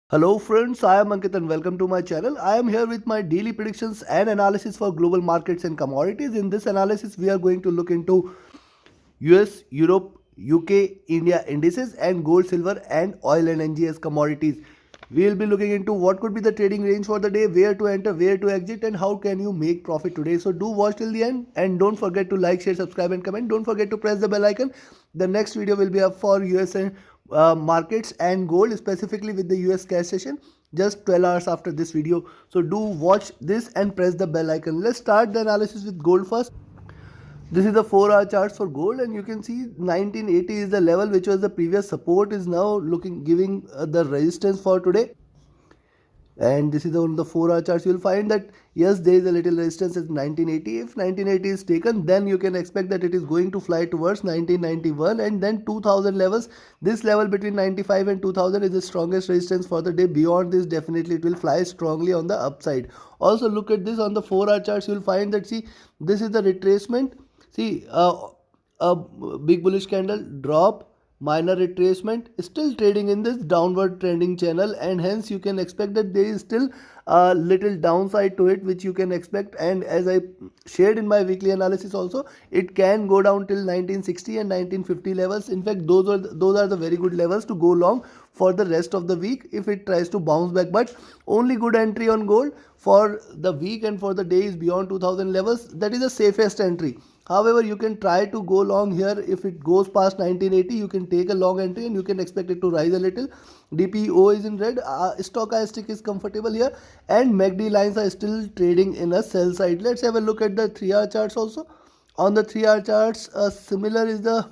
Hello friends, I am Ankit and welcome to my channel. I am here with my daily predictions and analysis for global markets and commodities. In this analysis, we are going to look into US, Europe, UK, India indices and gold, silver and oil and NGS commodities. We will be looking into what could be the trading range for the day, where to enter, where to exit and how can you make profit today. So do watch till the end and don't forget to like, share, subscribe and comment. Don't forget to press the bell icon. The next video will be up for US and markets and gold, specifically with the US cash session just 12 hours after this video. So do watch this and press the bell icon. Let's start the analysis with gold first. This is the 4-hour charts for gold and you can see 1980 is the level which was the previous support is now looking giving the resistance for today. And this is on the 4-hour charts. You will find that yes, there is a little resistance at 1980. If 1980 is taken, then you can expect that it is going to fly towards 1991 and then 2000 levels. This level between 95 and 2000 is the strongest resistance for the day. Beyond this, definitely it will fly strongly on the upside. Also look at this on the 4-hour charts. You will find that see, this is the retracement. See, a big bullish candle, drop, minor retracement, still trading in this downward trending channel, and hence you can expect that there is still a little downside to it which you can expect. And as I shared in my weekly analysis also, it can go down till 1960 and 1950 levels. In fact, those are the very good levels to go long for the rest of the week if it tries to bounce back. But only good entry on gold for the week and for the day is beyond 2000 levels. That is the safest entry. However, you can try to go long here. If it goes past 1980, you can take a long entry and you can expect it to rise a little. DPO is in red, stochastic is comfortable here, and MACD lines are still trading in a sell side. Let's have a look at the 3-hour charts also. On the 3-hour charts, similar is the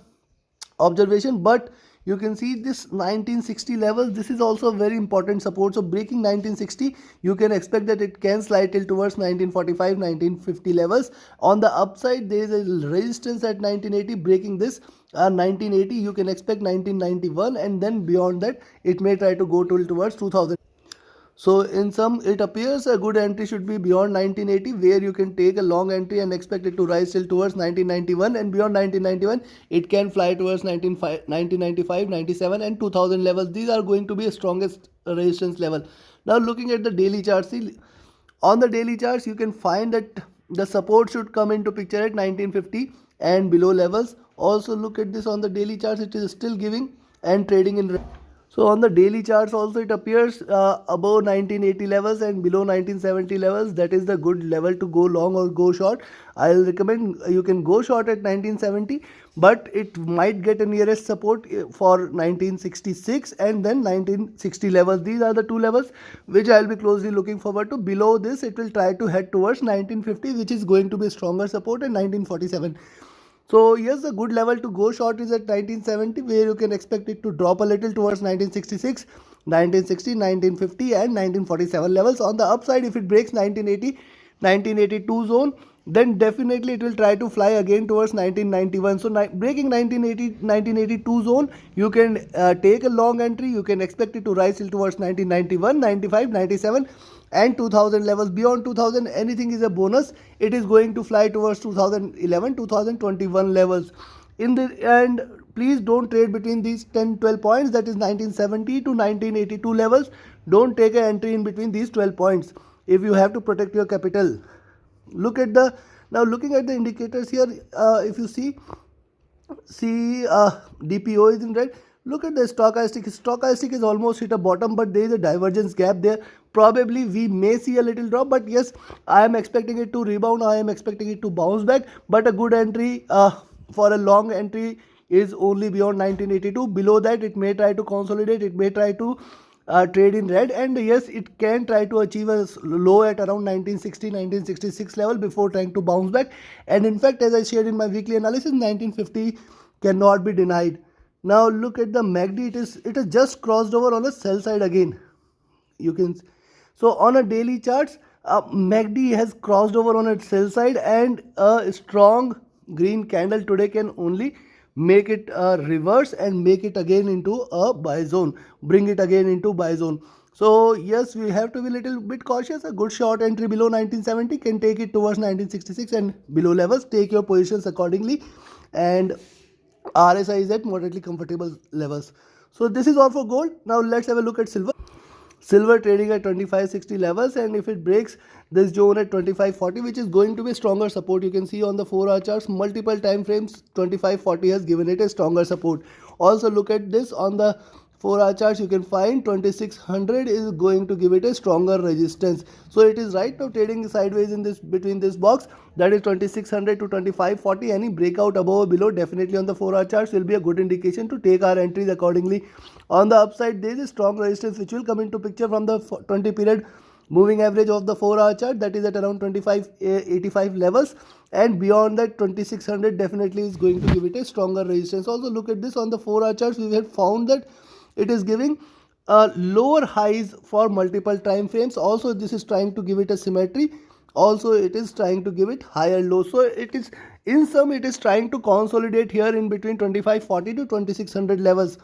observation, but you can see this 1960 levels. This is also a very important support. So breaking 1960, you can expect that it can slide till towards 1945 1950 levels. On the upside, there is a resistance at 1980. Breaking this 1980, you can expect 1991, and then beyond that it may try to go towards 2000. So in sum, it appears a good entry should be beyond 1980, where you can take a long entry and expect it to rise till towards 1991, and beyond 1991 it can fly towards 1995, 97 and 2000 levels. These are going to be the strongest resistance level. Now looking at the daily chart, see, on the daily charts you can find that the support should come into picture at 1950 and below levels. Also look at this on the daily charts, it is still giving and trading in red. So on the daily charts also it appears above 1980 levels and below 1970 levels. That is the good level to go long or go short. I'll recommend you can go short at 1970, but it might get a nearest support for 1966 and then 1960 levels. These are the two levels which I'll be closely looking forward to. Below this it will try to head towards 1950, which is going to be stronger support, and 1947. So yes, a good level to go short is at 1970, where you can expect it to drop a little towards 1966, 1960, 1950 and 1947 levels. On the upside, if it breaks 1980, 1982 zone, then definitely it will try to fly again towards 1991. So breaking 1980, 1982 zone, you can take a long entry. You can expect it to rise till towards 1991, 95, 97 and 2000 levels. Beyond 2000, anything is a bonus. It is going to fly towards 2011, 2021 levels. In the end, please don't trade between these 10-12 points, that is 1970 to 1982 levels. Don't take an entry in between these 12 points if you have to protect your capital. Look at the, now looking at the indicators here, if you see DPO is in red. Look at the stochastic is almost hit a bottom, but there is a divergence gap there. Probably we may see a little drop, but yes, I am expecting it to rebound. I am expecting it to bounce back, but a good entry for a long entry is only beyond 1982. Below that it may try to consolidate, it may try to trade in red, and yes, it can try to achieve a low at around 1960 1966 level before trying to bounce back. And in fact, as I shared in my weekly analysis, 1950 cannot be denied. Now look at the MACD, it has just crossed over on the sell side again. You can, so on a daily charts, MACD has crossed over on its sell side, and a strong green candle today can only make it reverse and make it again into a buy zone, bring it again into buy zone. So yes, we have to be a little bit cautious. A good short entry below 1970 can take it towards 1966 and below levels. Take your positions accordingly, and RSI is at moderately comfortable levels. So this is all for gold. Now let's have a look at silver. Silver trading at 2560 levels, and if it breaks this zone at 2540, which is going to be stronger support, you can see on the 4-hour charts, multiple time frames, 2540 has given it a stronger support. Also look at this on the 4-hour charts, you can find 2600 is going to give it a stronger resistance. So it is right now trading sideways in this, between this box, that is 2600 to 2540. Any breakout above or below, definitely on the 4-hour charts, will be a good indication to take our entries accordingly. On the upside, there is a strong resistance which will come into picture from the 20 period moving average of the 4-hour chart, that is at around 2585 levels, and beyond that 2600 definitely is going to give it a stronger resistance. Also look at this on the 4-hour charts, we have found that it is giving lower highs for multiple time frames. Also this is trying to give it a symmetry. Also it is trying to give it higher low. So it is, in sum, it is trying to consolidate here in between 2540 to 2600 levels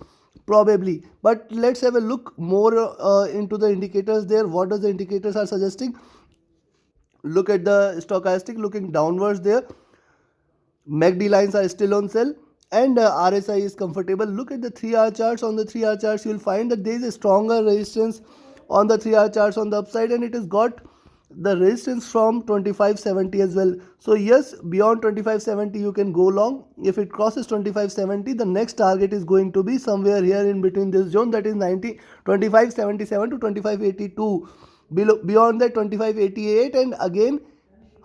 probably. But let's have a look more into the indicators there. What does the indicators are suggesting? Look at the stochastic looking downwards there. MACD lines are still on sell, and RSI is comfortable. Look at the 3-hour charts. On the 3-hour charts, you will find that there is a stronger resistance on the 3-hour charts on the upside, and it has got the resistance from 2570 as well. So yes, beyond 2570 you can go long. If it crosses 2570, the next target is going to be somewhere here in between this zone, that is 2577 to 2582. Beyond that 2588, and again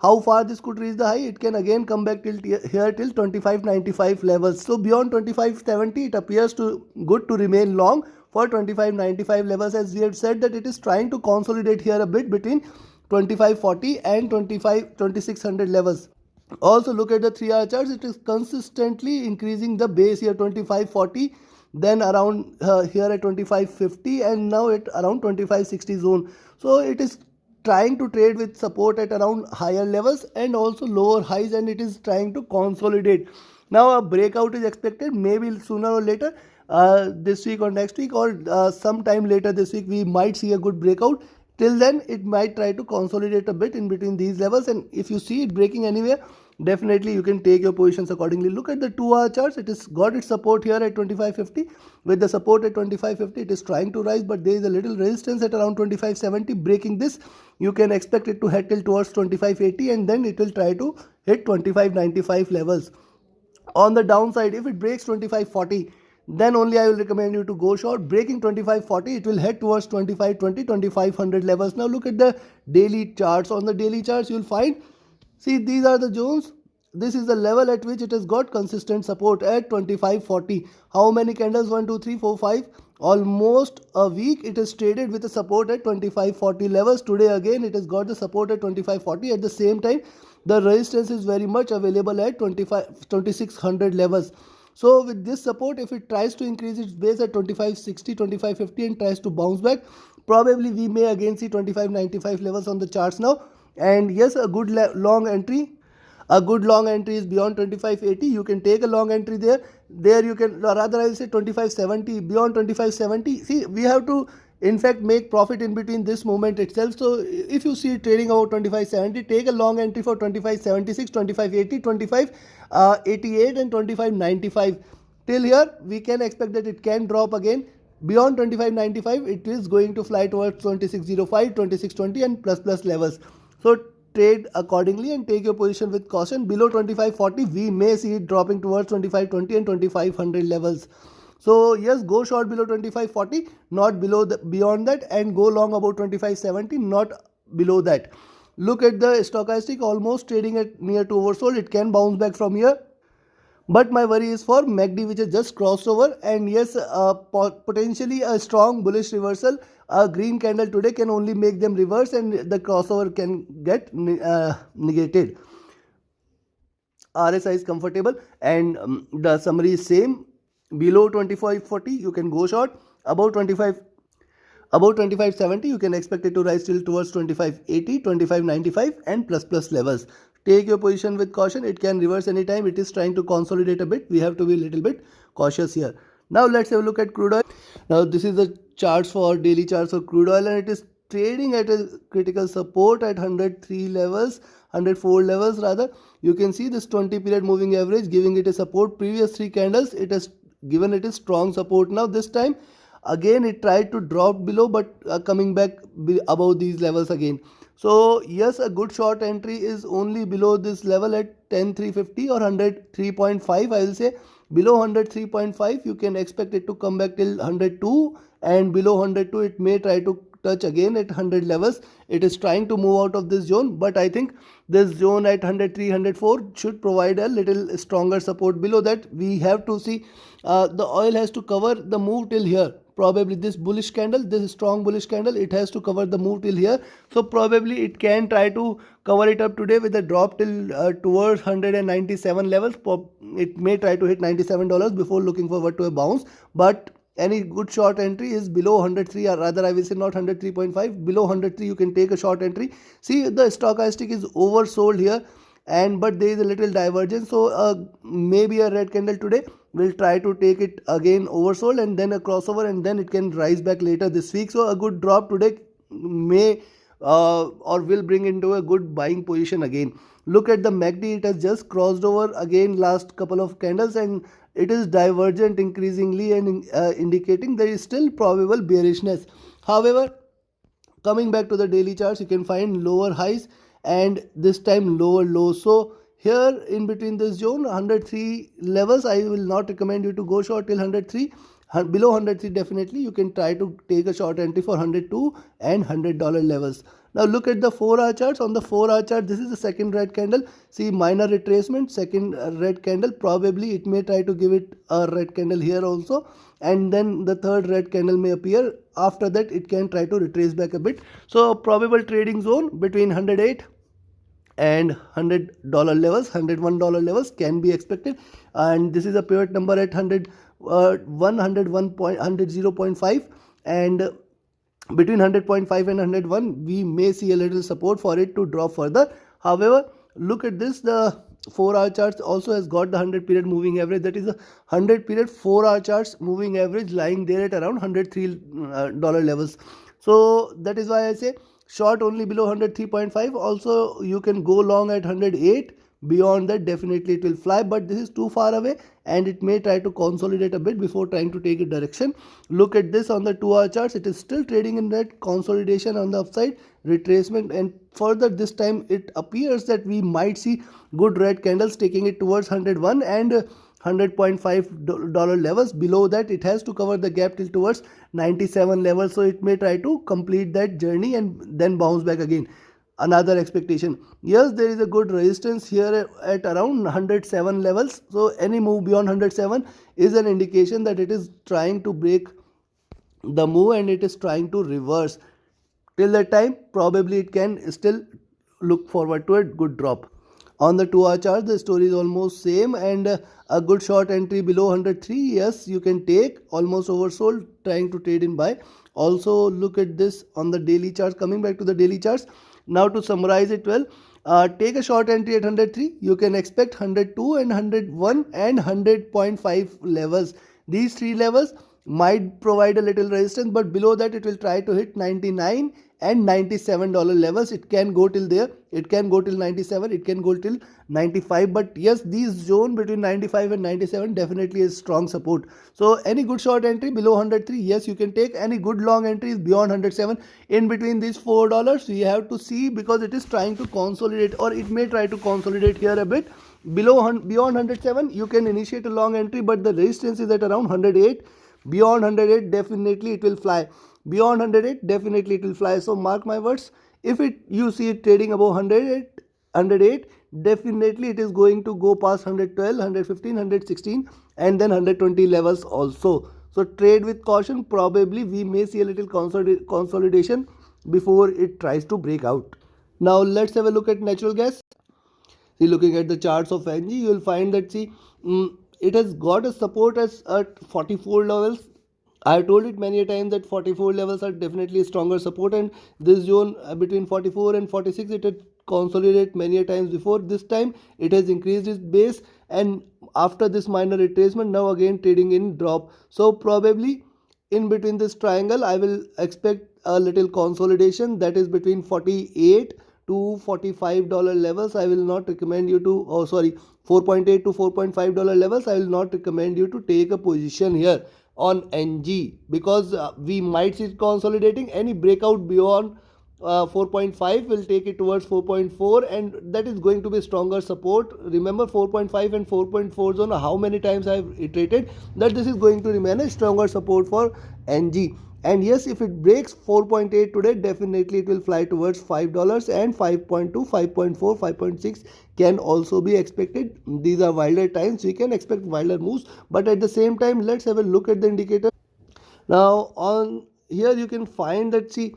how far this could reach the high, it can again come back till here till 2595 levels. So beyond 2570 it appears to good to remain long for 2595 levels, as we had said that it is trying to consolidate here a bit between 2540 and 2600 levels. Also look at the 3-hour charts, it is consistently increasing the base here 2540, then around here at 2550, and now at around 2560 zone. So it is trying to trade with support at around higher levels and also lower highs, and it is trying to consolidate. Now a breakout is expected, maybe sooner or later, this week or next week, or sometime later this week we might see a good breakout. Till then it might try to consolidate a bit in between these levels, and if you see it breaking anywhere, definitely you can take your positions accordingly. Look at the 2-hour charts, it has got its support here at 2550. With the support at 2550, it is trying to rise, but there is a little resistance at around 2570. Breaking this, you can expect it to head till towards 2580, and then it will try to hit 2595 levels. On the downside, if it breaks 2540, then only I will recommend you to go short. Breaking 2540, it will head towards 2520, 2500 levels. Now look at the daily charts. On the daily charts, you will find, see, these are the zones. This is the level at which it has got consistent support at 2540. How many candles? 1, 2, 3, 4, 5. Almost a week it has traded with a support at 2540 levels. Today again it has got the support at 2540. At the same time, the resistance is very much available at 2600 levels. So with this support, if it tries to increase its base at 2560, 2550 and tries to bounce back, probably we may again see 2595 levels on the charts now. And yes, a good long entry. A good long entry is beyond 2580. You can take a long entry there. There you can, rather I will say 2570. Beyond 2570, see, we have to in fact make profit in between this moment itself. So if you see trading about 2570, take a long entry for 2576, 2580, 2588 and 2595. Till here we can expect that it can drop again. Beyond 2595, it is going to fly towards 2605, 2620 and plus levels. So trade accordingly and take your position with caution. Below 2540, we may see it dropping towards 2520 and 2500 levels. So yes, go short below 2540, not below beyond that, and go long about 2570, not below that. Look at the stochastic, almost trading at near to oversold. It can bounce back from here. But my worry is for MACD, which has just crossed over, and yes, potentially a strong bullish reversal. A green candle today can only make them reverse, and the crossover can get negated. RSI is comfortable, and the summary is same. Below 2540, you can go short. About 2570, you can expect it to rise till towards 2580, 2595 and plus levels. Take your position with caution. It can reverse anytime. It is trying to consolidate a bit. We have to be a little bit cautious here. Now let's have a look at crude oil. Now this is the charts for daily charts for crude oil, and it is trading at a critical support at 103 levels, 104 levels rather. You can see this 20 period moving average giving it a support. Previous 3 candles, it has given it a strong support. Now this time Again it tried to drop below, but coming back above these levels again. So yes, a good short entry is only below this level at 10,350 or 103.5. I will say below 103.5 you can expect it to come back till 102, and below 102 it may try to touch again at 100 levels. It is trying to move out of this zone, but I think this zone at 103, 104 should provide a little stronger support. Below that we have to see the oil has to cover the move till here. Probably this bullish candle, this strong bullish candle, it has to cover the move till here. So probably it can try to cover it up today with a drop till towards 197 levels. It may try to hit $97 before looking forward to a bounce, but any good short entry is below 103, or rather I will say not 103.5, below 103 you can take a short entry. See, the stochastic is oversold here, and but there is a little divergence, so maybe a red candle today will try to take it again oversold, and then a crossover, and then it can rise back later this week. So a good drop today may or will bring into a good buying position again. Look at the MACD, it has just crossed over again last couple of candles, and it is divergent increasingly, and indicating there is still probable bearishness. However, coming back to the daily charts, you can find lower highs and this time lower lows. So here in between this zone 103 levels, I will not recommend you to go short till 103. Below 103 definitely you can try to take a short entry for 102 and $100 levels. Now look at the 4-hour charts. On the 4-hour chart, this is the second red candle. See, minor retracement, second red candle. Probably it may try to give it a red candle here also, and then the third red candle may appear. After that it can try to retrace back a bit. So probable trading zone between 108 and $100 levels, $101 levels can be expected, and this is a pivot number at 100.5, and between 100.5 and 101 we may see a little support for it to drop further. However, look at this, the 4-hour charts also has got the 100 period moving average, that is a 100 period 4-hour charts moving average lying there at around $103 levels. So that is why I say short only below 103.5. also you can go long at 108. Beyond that definitely it will fly, but this is too far away and it may try to consolidate a bit before trying to take a direction. Look at this on the 2-hour charts, it is still trading in that consolidation on the upside, retracement, and further this time it appears that we might see good red candles taking it towards 101 and $100.5 levels. Below that it has to cover the gap till towards 97 levels, so it may try to complete that journey and then bounce back again. Another expectation, yes, there is a good resistance here at around 107 levels, so any move beyond 107 is an indication that it is trying to break the move and it is trying to reverse. Till that time probably it can still look forward to a good drop. On the 2-hour chart the story is almost same, and a good short entry below 103, yes, you can take, almost oversold, trying to trade in buy. Also look at this on the daily charts. Coming back to the daily charts, now to summarize it well, take a short entry at 103, you can expect 102 and 101 and 100.5 levels. These three levels might provide a little resistance, but below that it will try to hit 99 and $97 levels. It can go till there, it can go till 97, it can go till 95, but yes, these zone between 95 and 97 definitely is strong support. So any good short entry below 103, yes, you can take. Any good long entries beyond 107, in between these $4 you have to see, because it is trying to consolidate, or it may try to consolidate here a bit. Beyond 107 you can initiate a long entry, but the resistance is at around 108. Beyond 108 definitely it will fly. Beyond 108 definitely it will fly. So mark my words, if you see it trading above 108, definitely it is going to go past 112, 115, 116 and then 120 levels also. So trade with caution. Probably we may see a little consolidation before it tries to break out. Now let's have a look at natural gas. See, looking at the charts of NG, you will find that it has got a support as at 44 levels. I have told it many a time that 44 levels are definitely a stronger support, and this zone between 44 and 46 it had consolidated many a times before. This time it has increased its base, and after this minor retracement now again trading in drop. So probably in between this triangle I will expect a little consolidation, that is between 48 to $45 levels. I will not recommend you to, 4.8 to $4.5 levels. I will not recommend you to take a position here. on NG, because we might see it consolidating. Any breakout beyond 4.5 will take it towards 4.4, and that is going to be stronger support. Remember 4.5 and 4.4 zone, how many times I have iterated that this is going to remain a stronger support for NG. And yes, if it breaks 4.8 today, definitely it will fly towards $5, and 5.2, 5.4, 5.6 can also be expected. These are wilder times, we can expect wilder moves, but at the same time, let's have a look at the indicator. Now on here you can find that, see,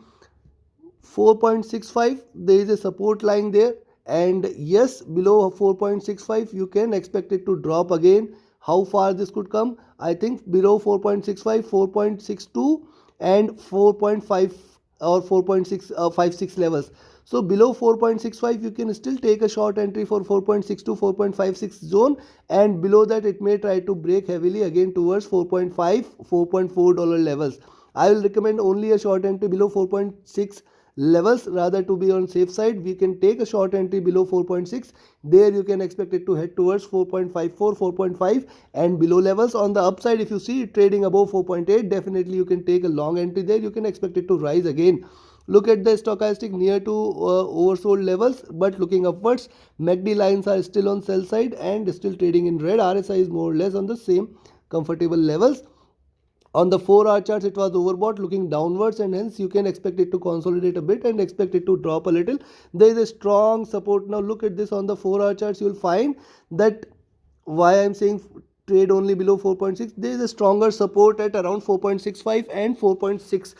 4.65, there is a support line there, and yes, below 4.65 you can expect it to drop again. How far this could come? I think below 4.65, 4.62 and 4.5 or 4.656 levels. So below 4.65 you can still take a short entry for 4.62, 4.56 zone, and below that it may try to break heavily again towards 4.5, $4.4 levels. I will recommend only a short entry below 4.6 levels, rather to be on safe side. We can take a short entry below 4.6. There you can expect it to head towards 4.54, 4.5 and below levels. On the upside, if you see it trading above 4.8, definitely you can take a long entry there. You can expect it to rise again. Look at the stochastic near to oversold levels, but looking upwards. MACD lines are still on sell side and still trading in red. RSI is more or less on the same comfortable levels. On the 4-hour charts, it was overbought, looking downwards, and hence you can expect it to consolidate a bit and expect it to drop a little. There is a strong support. Now look at this on the 4-hour charts. You will find that why I am saying trade only below 4.6. There is a stronger support at around 4.65 and 4.62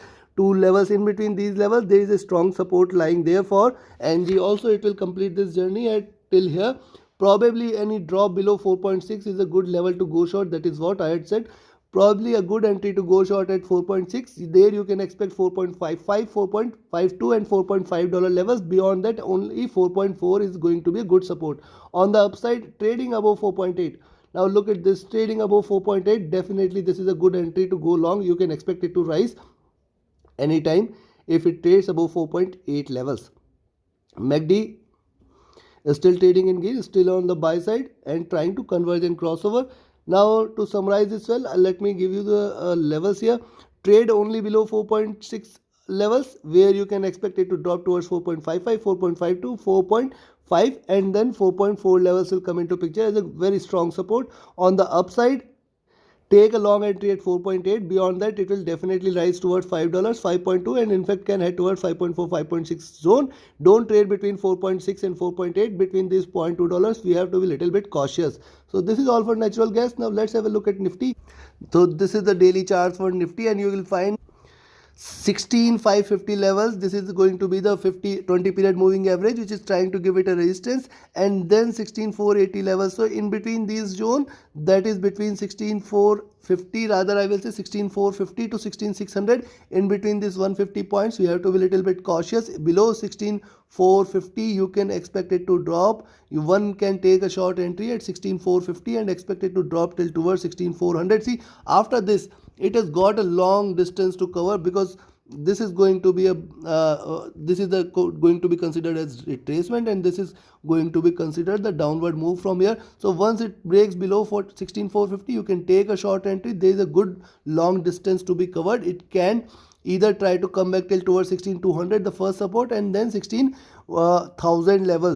levels. In between these levels, there is a strong support lying there for NG. Also, it will complete this journey at till here. Probably any drop below 4.6 is a good level to go short. That is what I had said. Probably a good entry to go short at 4.6. There you can expect 4.55, 4.52 and $4.5 levels. Beyond that, only 4.4 is going to be a good support. On the upside, trading above 4.8. Now look at this, trading above 4.8. Definitely this is a good entry to go long. You can expect it to rise anytime if it trades above 4.8 levels. MACD is still trading in green, still on the buy side and trying to converge and crossover. Now to summarize this well, let me give you the levels here. Trade only below 4.6 levels, where you can expect it to drop towards 4.55, 4.52, 4.5 and then 4.4 levels will come into picture as a very strong support. On the upside, take a long entry at 4.8. Beyond that, it will definitely rise towards $5, 5.2 and in fact can head towards 5.4, 5.6 zone. Don't trade between 4.6 and 4.8. Between these $0.2, we have to be a little bit cautious. So this is all for natural gas. Now let's have a look at Nifty. So this is the daily chart for Nifty, and you will find 16,550 levels. This is going to be the 20 period moving average, which is trying to give it a resistance, and then 16,480 levels. So in between these zone, that is between 16,450, rather I will say 16,450 to 16,600. In between these 150 points, we have to be a little bit cautious. Below 16,450, you can expect it to drop. One can take a short entry at 16,450 and expect it to drop till towards 16,400. See, after this, it has got a long distance to cover, because this is going to be a going to be considered as retracement, and this is going to be considered the downward move from here. So once it breaks below 16,450, you can take a short entry. There is a good long distance to be covered. It can either try to come back till towards 16,200, the first support, and then 16,000 level.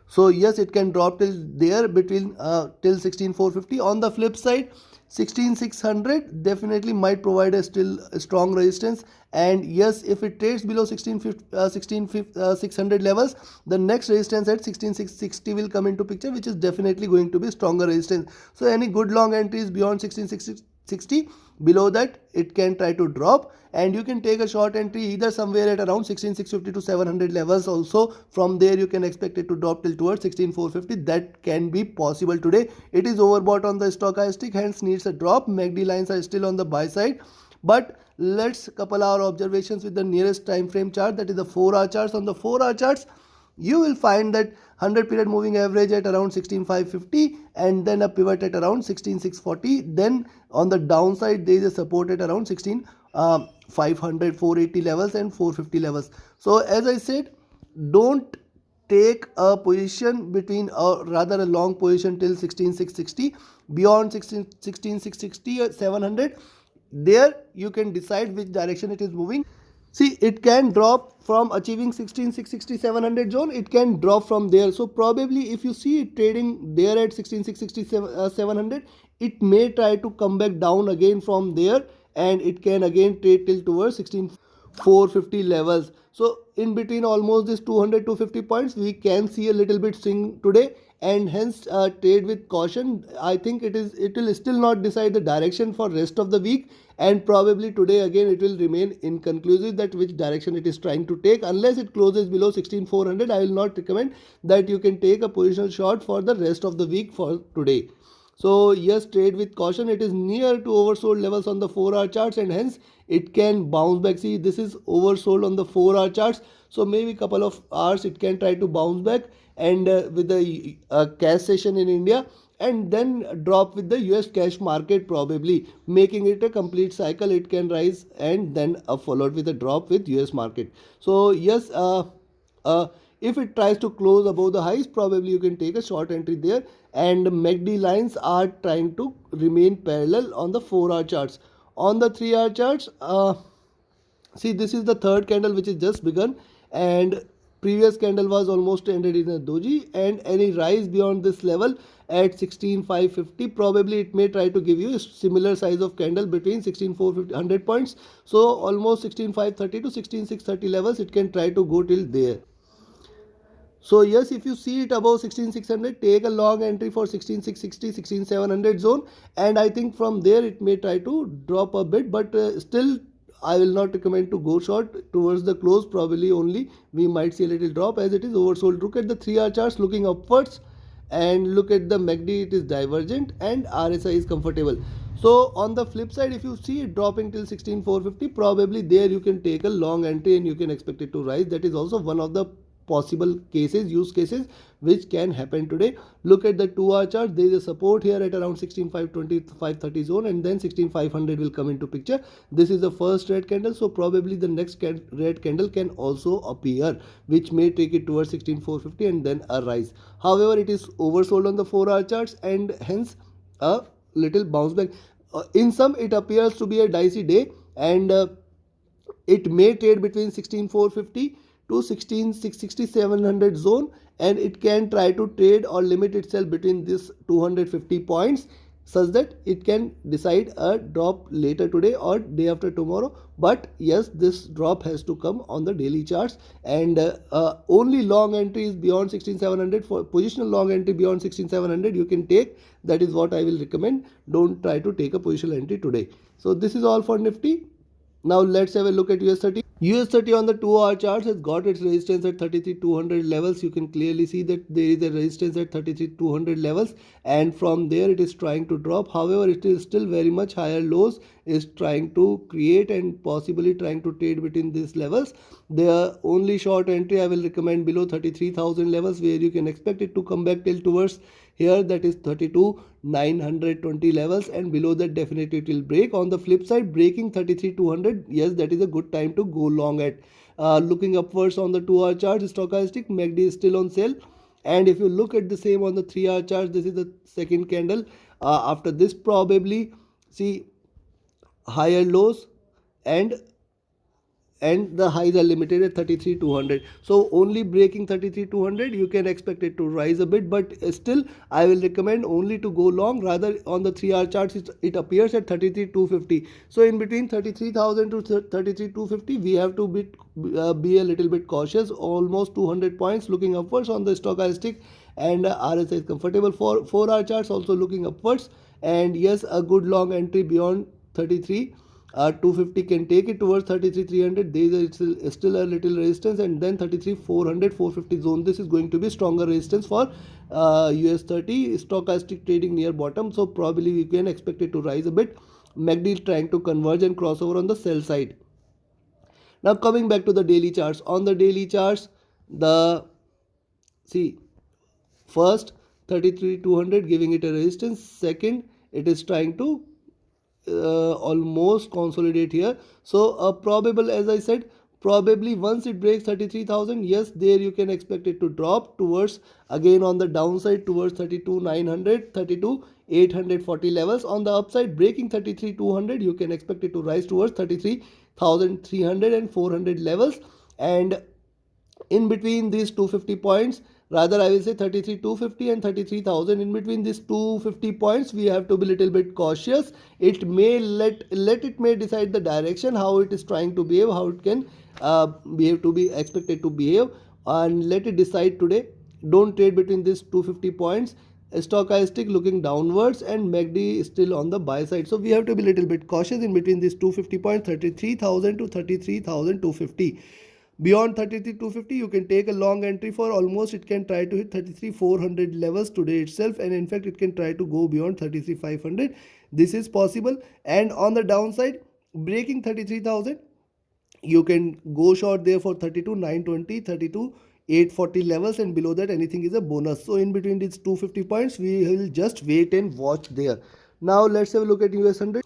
So yes, it can drop till there between till 16,450. On the flip side, 16,600 definitely might provide a still strong resistance, and yes, if it trades below 16,600 levels, the next resistance at 16,660 will come into picture, which is definitely going to be stronger resistance. So any good long entries beyond 16,660, below that it can try to drop, and you can take a short entry either somewhere at around 16,650 to 700 levels. Also from there you can expect it to drop till towards 16,450. That can be possible today. It is overbought on the stochastic, hence needs a drop. MACD lines are still on the buy side, but let's couple our observations with the nearest time frame chart, that is the 4-hour charts. On the 4-hour charts, you will find that 100 period moving average at around 16,550 and then a pivot at around 16,640. Then on the downside, there is a support at around 16,500, 480 levels and 450 levels. So as I said, don't take a position between, or rather a long position till 16660. Beyond 16660 or 700, there you can decide which direction it is moving. See, it can drop from achieving 16660 700 zone, it can drop from there. So probably if you see it trading there at 16660 700, it may try to come back down again from there, and it can again trade till towards 16450 levels. So in between almost this 200 250 points, we can see a little bit swing today, and hence trade with caution. I think it will still not decide the direction for rest of the week, and probably today again it will remain inconclusive that which direction it is trying to take. Unless it closes below 16400, I will not recommend that you can take a positional short for the rest of the week for today. So yes, trade with caution. It is near to oversold levels on the 4-hour charts, and hence it can bounce back. See, this is oversold on the 4-hour charts, so maybe couple of hours it can try to bounce back, and with the cash session in India, and then drop with the US cash market, probably making it a complete cycle. It can rise and then followed with a drop with US market. So yes, if it tries to close above the highs, probably you can take a short entry there, and MACD lines are trying to remain parallel on the 4-hour charts. On the 3-hour charts, see, this is the third candle which is just begun, and previous candle was almost ended in a doji, and any rise beyond this level at 16550, probably it may try to give you a similar size of candle between 16400 points. So almost 16530 to 16630 levels, it can try to go till there. So yes, if you see it above 16600, take a long entry for 16660 16700 zone, and I think from there it may try to drop a bit, but still I will not recommend to go short towards the close. Probably only we might see a little drop as it is oversold. Look at the 3-hour charts looking upwards, and look at the MACD, it is divergent, and RSI is comfortable. So on the flip side, if you see it dropping till 16450, probably there you can take a long entry and you can expect it to rise. That is also one of the possible cases, use cases, which can happen today. Look at the 2-hour chart. There is a support here at around 16520 530 zone, and then 16500 will come into picture. This is the first red candle, so probably the next red candle can also appear, which may take it towards 16450 and then a rise. However, it is oversold on the 4-hour charts, and hence a little bounce back. In sum, it appears to be a dicey day, and it may trade between 16450 to 16660 700 zone, and it can try to trade or limit itself between this 250 points, such that it can decide a drop later today or day after tomorrow. But yes, this drop has to come on the daily charts, and only long entries beyond 16700, for positional long entry beyond 16700 you can take. That is what I will recommend. Don't try to take a positional entry today. So this is all for Nifty. Now let's have a look at US 30. US 30 on the 2-hour charts has got its resistance at 33200 levels. You can clearly see that there is a resistance at 33200 levels, and from there it is trying to drop. However, it is still very much higher lows is trying to create, and possibly trying to trade between these levels. The only short entry I will recommend below 33000 levels, where you can expect it to come back till towards here, that is 32920 levels, and below that definitely it will break. On the flip side, breaking 33200, yes, that is a good time to go long at. Looking upwards on the 2-hour chart, stochastic MACD is still on sale, and if you look at the same on the 3-hour chart, this is the second candle. After this, probably see higher lows, and the highs are limited at 33200. So only breaking 33200, you can expect it to rise a bit, but still I will recommend only to go long. Rather, on the 3-hour charts, it appears at 33250. So in between 33000 to 33250, we have to be a little bit cautious. Almost 200 points looking upwards on the stochastic, and RSI is comfortable. For 4-hour charts also looking upwards, and yes, a good long entry beyond 33 250 can take it towards 33300. There is still a little resistance, and then 33400 450 zone. This is going to be stronger resistance for US 30. Stochastic trading near bottom, so probably we can expect it to rise a bit. MACD trying to converge and crossover on the sell side. Now coming back to the daily charts. On the daily charts, see, first 33200 giving it a resistance. Second, it is trying to almost consolidate here. So probable, as I said, Probably once it breaks 33,000, yes, there you can expect it to drop towards, again on the downside, towards 32,900, 32,840 levels. On the upside, breaking 33,200, you can expect it to rise towards 33,300 and 400 levels. And in between these 250 points, rather I will say 33,250 and 33,000, in between these 250 points we have to be little bit cautious. It may let it may decide the direction, how it is trying to behave, how it can behave, to be expected to behave, and let it decide today. Don't trade between these 250 points. Stochastic looking downwards and MACD is still on the buy side, so we have to be little bit cautious in between these 250 points, 33,000 to 33,250. Beyond 33,250, you can take a long entry for almost, it can try to hit 33,400 levels today itself, and in fact it can try to go beyond 33,500. This is possible. And on the downside, breaking 33,000, you can go short there for 32,920, 32,840 levels, and below that anything is a bonus. So in between these 250 points, we will just wait and watch there. Now let's have a look at US 100.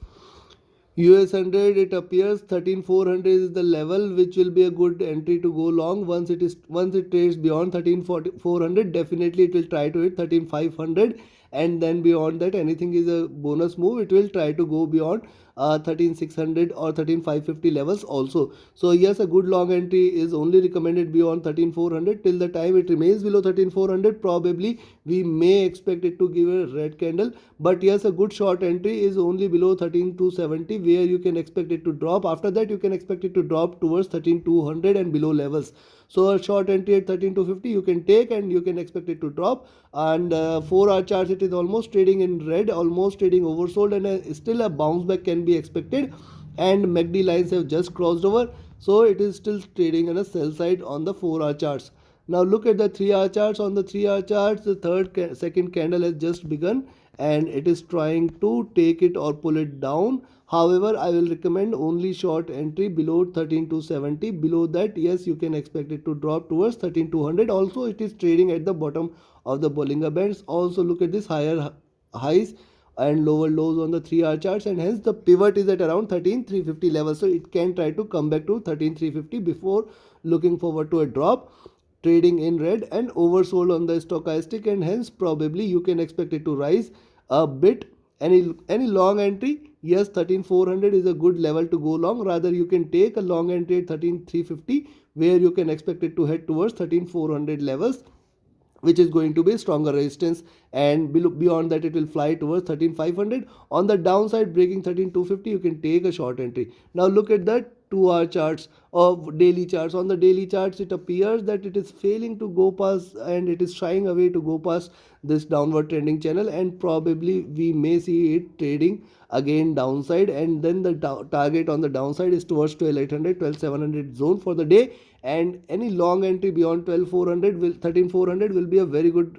US 100, it appears 13,400 is the level which will be a good entry to go long. Once it trades beyond 13,400, definitely it will try to hit 13,500, and then beyond that anything is a bonus move. It will try to go beyond 13,600 or 13,550 levels also. So yes, a good long entry is only recommended beyond 13,400. Till the time it remains below 13,400, probably we may expect it to give a red candle. But yes, a good short entry is only below 13,270, where you can expect it to drop. After that you can expect it to drop towards 13,200 and below levels. So a short entry at 13,250 you can take, and you can expect it to drop. And 4-hour charts, it is almost trading in red, almost trading oversold, and still a bounce back can be expected. And MACD lines have just crossed over, so it is still trading on a sell side on the 4-hour charts. Now look at the 3-hour charts. On the 3-hour charts, the second candle has just begun, and it is trying to take it or pull it down. However, I will recommend only short entry below 13,270. Below that, yes, you can expect it to drop towards 13,200. Also, it is trading at the bottom of the Bollinger Bands. Also, look at this higher highs and lower lows on the 3-hour charts, and hence the pivot is at around 13,350 level. So it can try to come back to 13,350 before looking forward to a drop. Trading in red and oversold on the stochastic, and hence probably you can expect it to rise a bit. Any long entry, yes, 13,400 is a good level to go long. Rather, you can take a long entry at 13,350, where you can expect it to head towards 13,400 levels, which is going to be stronger resistance, and beyond that it will fly towards 13,500. On the downside, breaking 13,250, you can take a short entry. Now look at the 2-hour charts or daily charts. On the daily charts, it appears that it is failing to go past, and it is shying away to go past this downward trending channel, and probably we may see it trading again downside, and then the target on the downside is towards 12,800, 12,700 zone for the day. And any long entry beyond 12,400 will 13,400 will be a very good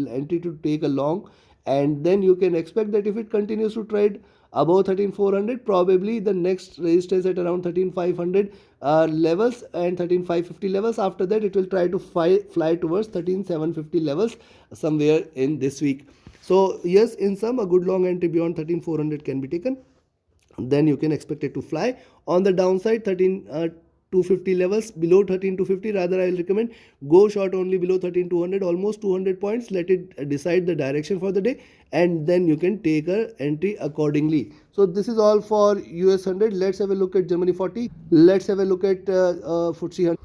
entry to take a long. And then you can expect that if it continues to trade above 13,400, probably the next resistance at around 13,500 levels and 13,550 levels. After that, it will try to fly towards 13,750 levels somewhere in this week. So yes, in sum, a good long entry beyond 13,400 can be taken. Then you can expect it to fly. On the downside, 13,250 levels, below 13,250, rather I will recommend go short only below 13,200, almost 200 points. Let it decide the direction for the day, and then you can take a entry accordingly. So this is all for US 100. Let's have a look at Germany 40. Let's have a look at FTSE 100.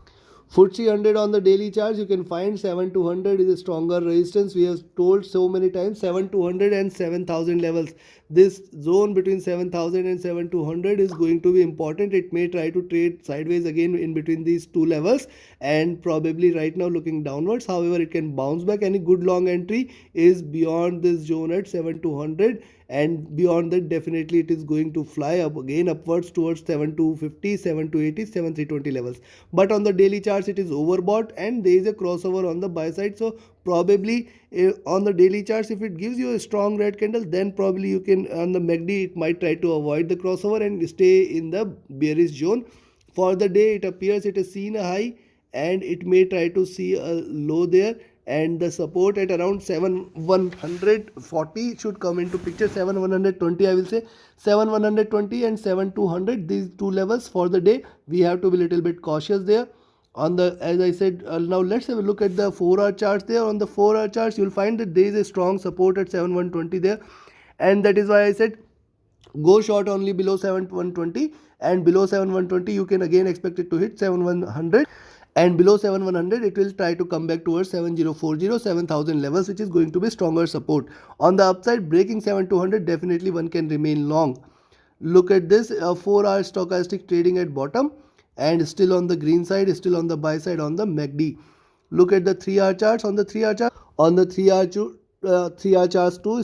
FTSE 100 on the daily charts, you can find 7,200 is a stronger resistance. We have told so many times, 7,200 and 7,000 levels. This zone between 7,000 and 7,200 is going to be important. It may try to trade sideways again in between these two levels, and probably right now looking downwards. However, it can bounce back. Any good long entry is beyond this zone at 7,200, and beyond that definitely it is going to fly up again upwards towards 7,250, 7,280, 7,320 levels. But on the daily charts, it is overbought, and there is a crossover on the buy side. So probably on the daily charts, if it gives you a strong red candle, then probably you can, on the MACD, it might try to avoid the crossover and stay in the bearish zone. For the day, it appears it has seen a high, and it may try to see a low there, and the support at around 7140 should come into picture. 7120, I will say 7120 and 7200, these two levels for the day. We have to be little bit cautious there. On the, as I said, now let's have a look at the 4-hour charts there. On the 4-hour charts, you'll find that there is a strong support at 7120 there, and that is why I said go short only below 7120, and below 7120 you can again expect it to hit 7100, and below 7100 it will try to come back towards 7040, 7000 levels, which is going to be stronger support. On the upside, breaking 7200, definitely one can remain long. Look at this 4-hour stochastic trading at bottom and still on the green side, still on the buy side on the MACD. Look at the 3-hour charts. On the 3-hour charts too,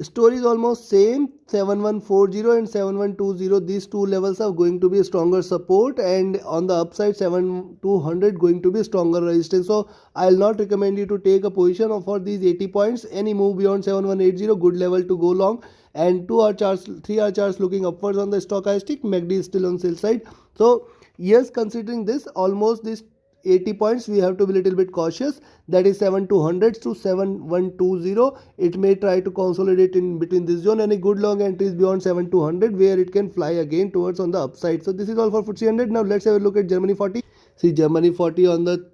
story is almost same. 7140 and 7120, these two levels are going to be a stronger support, and on the upside 7200 going to be a stronger resistance. So I'll not recommend you to take a position for these 80 points. Any move beyond 7180, good level to go long. And 2-hour charts, 3-hour charts looking upwards on the stochastic. MACD is still on sell side. So yes, considering this, almost this 80 points, we have to be little bit cautious. That is 7200 to 7120. It may try to consolidate in between this zone. Any good long entries beyond 7200 where it can fly again towards on the upside. So this is all for FTSE 100. Now let's have a look at Germany 40. See Germany 40 on the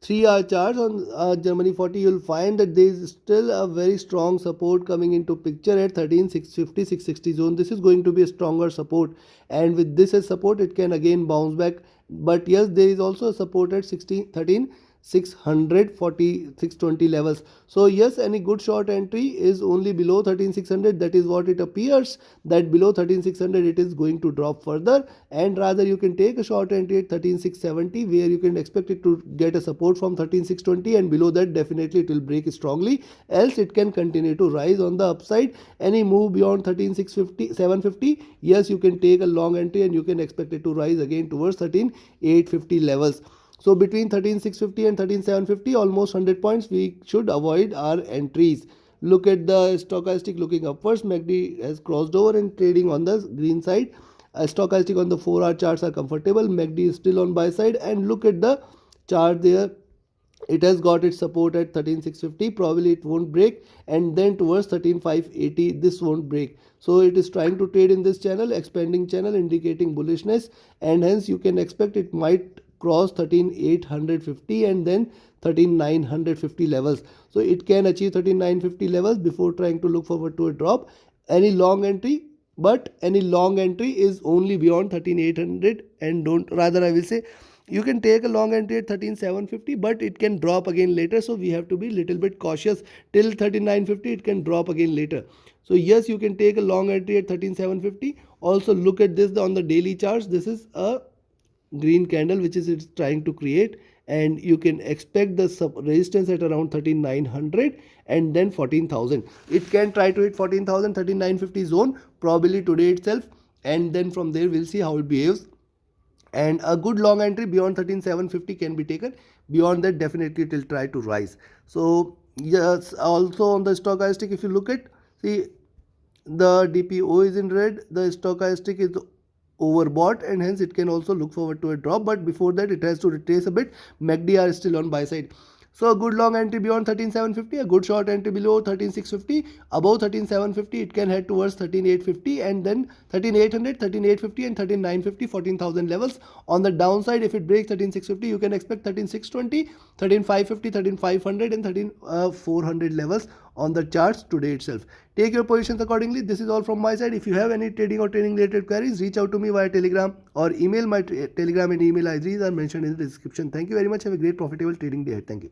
3-hour charts. On Germany 40, you'll find that there is still a very strong support coming into picture at 13650, 660 zone. This is going to be a stronger support, and with this as support, it can again bounce back. But yes, there is also a support at 620 levels. So yes, any good short entry is only below 13600. That is what it appears, that below 13600 it is going to drop further, and rather you can take a short entry at 13670, where you can expect it to get a support from 13620, and below that definitely it will break strongly, else it can continue to rise on the upside. Any move beyond 13750, yes, you can take a long entry and you can expect it to rise again towards 13850 levels. So between 13650 and 13750, almost 100 points, we should avoid our entries. Look at the stochastic looking upwards. MACD has crossed over and trading on the green side. Stochastic on the 4-hour charts are comfortable. MACD is still on buy side, and look at the chart there. It has got its support at 13650. Probably it won't break, and then towards 13580, this won't break. So it is trying to trade in this channel, expanding channel, indicating bullishness, and hence you can expect it might cross 13850 and then 13950 levels. So it can achieve 13950 levels before trying to look forward to a drop. Any long entry, but any long entry is only beyond 13800, and don't, rather I will say, you can take a long entry at 13750, but it can drop again later. So we have to be little bit cautious till 13950. It can drop again later. So yes, you can take a long entry at 13750. Also look at this on the daily charts. This is a green candle which is it's trying to create, and you can expect the resistance at around 13900 and then 14000. It can try to hit 14000, 13950 zone probably today itself, and then from there we'll see how it behaves. And a good long entry beyond 13750 can be taken. Beyond that, definitely it will try to rise. So yes, also on the stochastic, if you look at, see the DPO is in red, the stochastic is overbought, and hence it can also look forward to a drop, but before that it has to retrace a bit. MACD are still on buy side. So a good long entry beyond 13750, a good short entry below 13650. Above 13750 it can head towards 13850, and then 13800, 13850 and 13950, 14000 levels. On the downside, if it breaks 13650, you can expect 13620, 13550, 13500 and 13400 levels on the charts today itself. Take your positions accordingly. This is all from my side. If you have any trading or trading related queries, reach out to me via Telegram or email. My Telegram and email IDs are mentioned in the description. Thank you very much. Have a great profitable trading day ahead. Thank you.